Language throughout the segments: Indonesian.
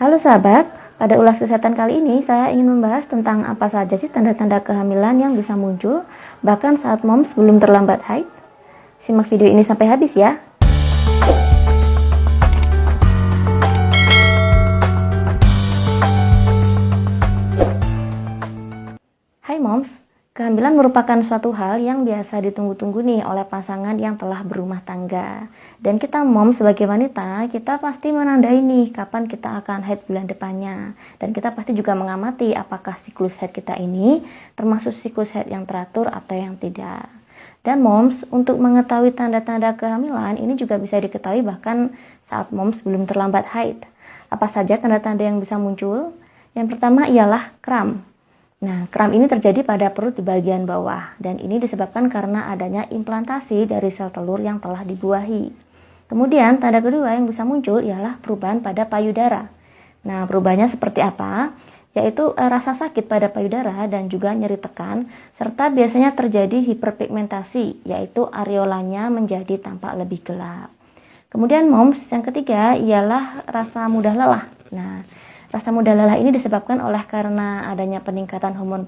Halo sahabat, pada ulas kesehatan kali ini saya ingin membahas tentang apa saja sih tanda-tanda kehamilan yang bisa muncul bahkan saat moms belum terlambat haid. Simak video ini sampai habis ya. Hai moms, kehamilan merupakan suatu hal yang biasa ditunggu-tunggu nih oleh pasangan yang telah berumah tangga. Dan kita moms sebagai wanita, kita pasti menandai nih kapan kita akan haid bulan depannya. Dan kita pasti juga mengamati apakah siklus haid kita ini termasuk siklus haid yang teratur atau yang tidak. Dan moms, untuk mengetahui tanda-tanda kehamilan ini juga bisa diketahui bahkan saat moms belum terlambat haid. Apa saja tanda-tanda yang bisa muncul? Yang pertama ialah kram. Nah, kram ini terjadi pada perut di bagian bawah, dan ini disebabkan karena adanya implantasi dari sel telur yang telah dibuahi. Kemudian, tanda kedua yang bisa muncul ialah perubahan pada payudara. Nah, perubahannya seperti apa? Yaitu rasa sakit pada payudara dan juga nyeri tekan, serta biasanya terjadi hiperpigmentasi, yaitu areolanya menjadi tampak lebih gelap. Kemudian, moms, yang ketiga ialah rasa mudah lelah. Nah, rasa mudah lelah ini disebabkan oleh karena adanya peningkatan hormon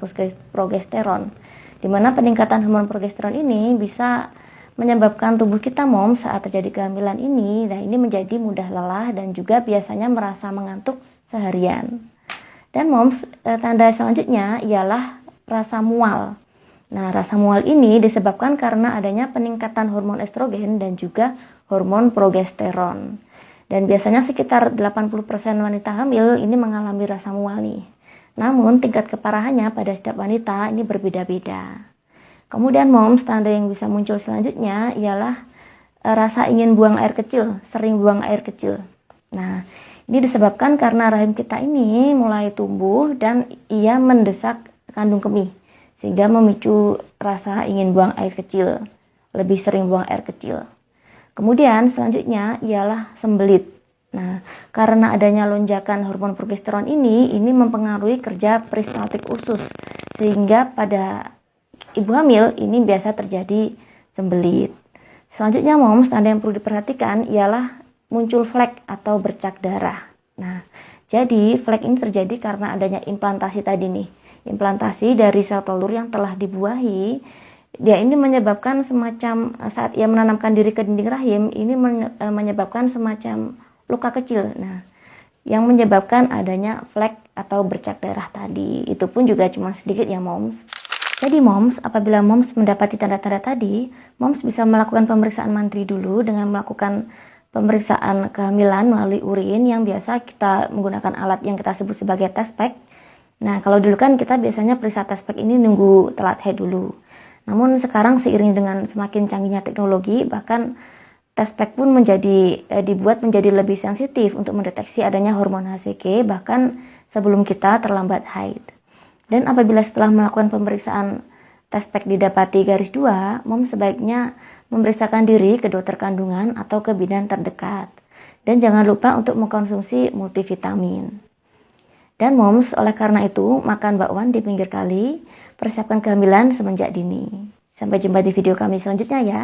progesteron, di mana peningkatan hormon progesteron ini bisa menyebabkan tubuh kita moms saat terjadi kehamilan ini, dan ini menjadi mudah lelah dan juga biasanya merasa mengantuk seharian. Dan moms, tanda selanjutnya ialah rasa mual. Nah, rasa mual ini disebabkan karena adanya peningkatan hormon estrogen dan juga hormon progesteron. Dan biasanya sekitar 80% wanita hamil ini mengalami rasa mual nih. Namun tingkat keparahannya pada setiap wanita ini berbeda-beda. Kemudian moms, tanda yang bisa muncul selanjutnya ialah rasa ingin buang air kecil, sering buang air kecil. Nah, ini disebabkan karena rahim kita ini mulai tumbuh dan ia mendesak kandung kemih, sehingga memicu rasa ingin buang air kecil, lebih sering buang air kecil. Kemudian selanjutnya ialah sembelit. Nah, karena adanya lonjakan hormon progesteron ini mempengaruhi kerja peristaltik usus, sehingga pada ibu hamil ini biasa terjadi sembelit. Selanjutnya moms, tanda yang perlu diperhatikan ialah muncul flek atau bercak darah. Nah, jadi flek ini terjadi karena adanya implantasi tadi nih. Implantasi dari sel telur yang telah dibuahi. Dia ini menyebabkan semacam, saat ia menanamkan diri ke dinding rahim, ini menyebabkan semacam luka kecil. Nah, yang menyebabkan adanya flek atau bercak darah tadi. Itu pun juga cuma sedikit ya moms. Jadi moms, apabila moms mendapati tanda-tanda tadi, moms bisa melakukan pemeriksaan mantri dulu dengan melakukan pemeriksaan kehamilan melalui urin yang biasa kita menggunakan alat yang kita sebut sebagai test pack. Nah, kalau dulu kan kita biasanya periksa test pack ini nunggu telat haid dulu. Namun sekarang seiring dengan semakin canggihnya teknologi, bahkan test pack pun dibuat menjadi lebih sensitif untuk mendeteksi adanya hormon HCG bahkan sebelum kita terlambat haid. Dan apabila setelah melakukan pemeriksaan test pack didapati garis 2, mom sebaiknya memeriksakan diri ke dokter kandungan atau ke bidan terdekat. Dan jangan lupa untuk mengkonsumsi multivitamin. Dan moms, oleh karena itu, makan bakwan di pinggir kali, persiapkan kehamilan semenjak dini. Sampai jumpa di video kami selanjutnya ya.